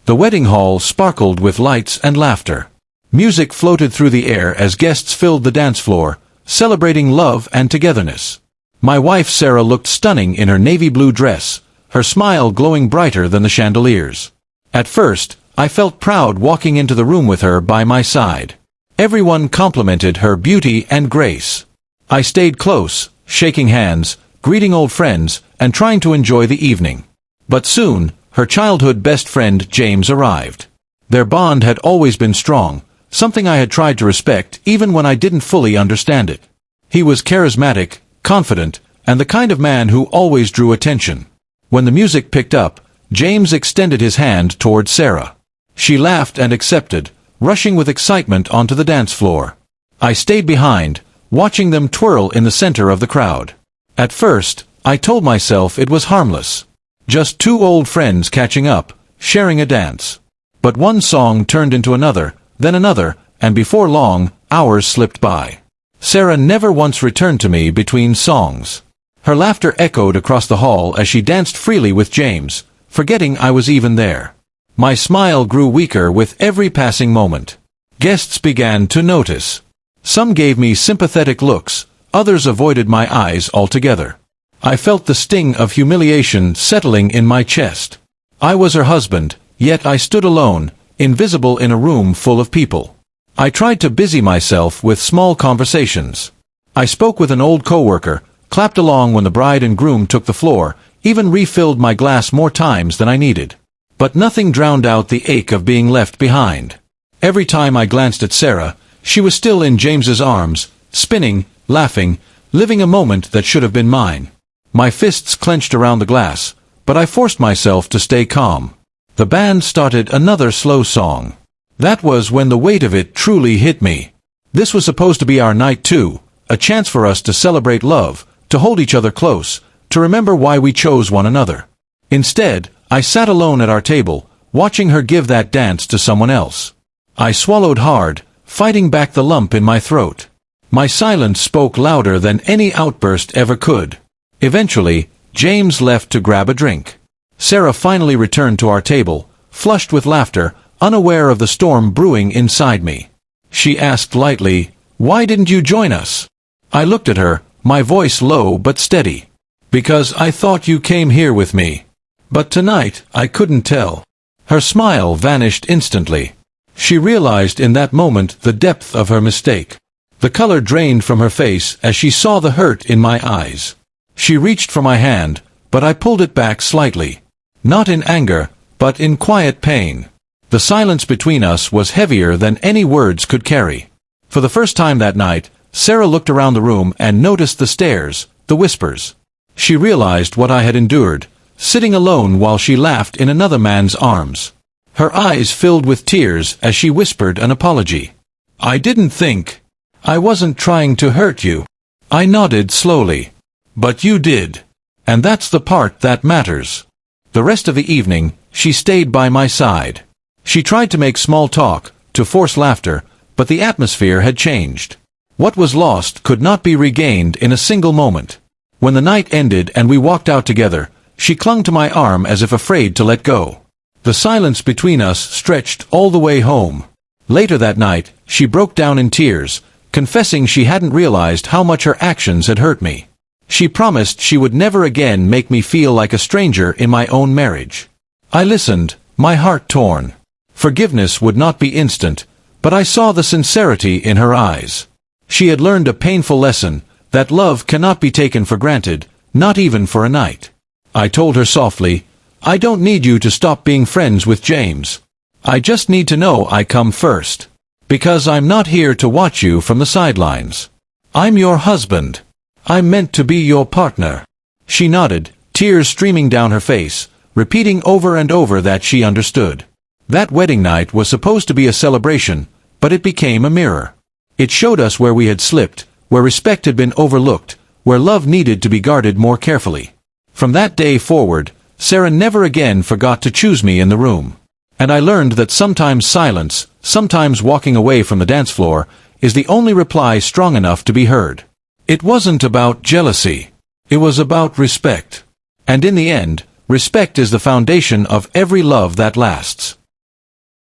The wedding hall sparkled with lights and laughter. Music floated through the air as guests filled the dance floor, celebrating love and togetherness. My wife Sarah looked stunning in her navy blue dress, her smile glowing brighter than the chandeliers. At first, I felt proud walking into the room with her by my side. Everyone complimented her beauty and grace. I stayed close, shaking hands, greeting old friends, and trying to enjoy the evening. But soon, her childhood best friend James arrived. Their bond had always been strong, something I had tried to respect even when I didn't fully understand it. He was charismatic, confident, and the kind of man who always drew attention. When the music picked up, James extended his hand toward Sarah. She laughed and accepted, rushing with excitement onto the dance floor. I stayed behind, watching them twirl in the center of the crowd. At first, I told myself it was harmless. Just two old friends catching up, sharing a dance. But one song turned into another, then another, and before long, hours slipped by. Sarah never once returned to me between songs. Her laughter echoed across the hall as she danced freely with James, forgetting I was even there. My smile grew weaker with every passing moment. Guests began to notice. Some gave me sympathetic looks, others avoided my eyes altogether. I felt the sting of humiliation settling in my chest. I was her husband, yet I stood alone, invisible in a room full of people. I tried to busy myself with small conversations. I spoke with an old coworker, clapped along when the bride and groom took the floor, even refilled my glass more times than I needed. But nothing drowned out the ache of being left behind. Every time I glanced at Sarah, she was still in James's arms, spinning, laughing, living a moment that should have been mine. My fists clenched around the glass, but I forced myself to stay calm. The band started another slow song. That was when the weight of it truly hit me. This was supposed to be our night too, a chance for us to celebrate love, to hold each other close, to remember why we chose one another. Instead, I sat alone at our table, watching her give that dance to someone else. I swallowed hard, fighting back the lump in my throat. My silence spoke louder than any outburst ever could. Eventually, James left to grab a drink. Sarah finally returned to our table, flushed with laughter, unaware of the storm brewing inside me. She asked lightly, "Why didn't you join us?" I looked at her, my voice low but steady. "Because I thought you came here with me. But tonight, I couldn't tell." Her smile vanished instantly. She realized in that moment the depth of her mistake. The color drained from her face as she saw the hurt in my eyes. She reached for my hand, but I pulled it back slightly. Not in anger, but in quiet pain. The silence between us was heavier than any words could carry. For the first time that night, Sarah looked around the room and noticed the stares, the whispers. She realized what I had endured, sitting alone while she laughed in another man's arms. Her eyes filled with tears as she whispered an apology. "I didn't think. I wasn't trying to hurt you." I nodded slowly. "But you did. And that's the part that matters." The rest of the evening, she stayed by my side. She tried to make small talk, to force laughter, but the atmosphere had changed. What was lost could not be regained in a single moment. When the night ended and we walked out together, she clung to my arm as if afraid to let go. The silence between us stretched all the way home. Later that night, she broke down in tears, confessing she hadn't realized how much her actions had hurt me. She promised she would never again make me feel like a stranger in my own marriage. I listened, my heart torn. Forgiveness would not be instant, but I saw the sincerity in her eyes. She had learned a painful lesson, that love cannot be taken for granted, not even for a night. I told her softly, "I don't need you to stop being friends with James. I just need to know I come first. Because I'm not here to watch you from the sidelines. I'm your husband. I'm meant to be your partner." She nodded, tears streaming down her face, repeating over and over that she understood. That wedding night was supposed to be a celebration, but it became a mirror. It showed us where we had slipped, where respect had been overlooked, where love needed to be guarded more carefully. From that day forward, Sarah never again forgot to choose me in the room. And I learned that sometimes silence, sometimes walking away from the dance floor, is the only reply strong enough to be heard. It wasn't about jealousy. It was about respect. And in the end, respect is the foundation of every love that lasts.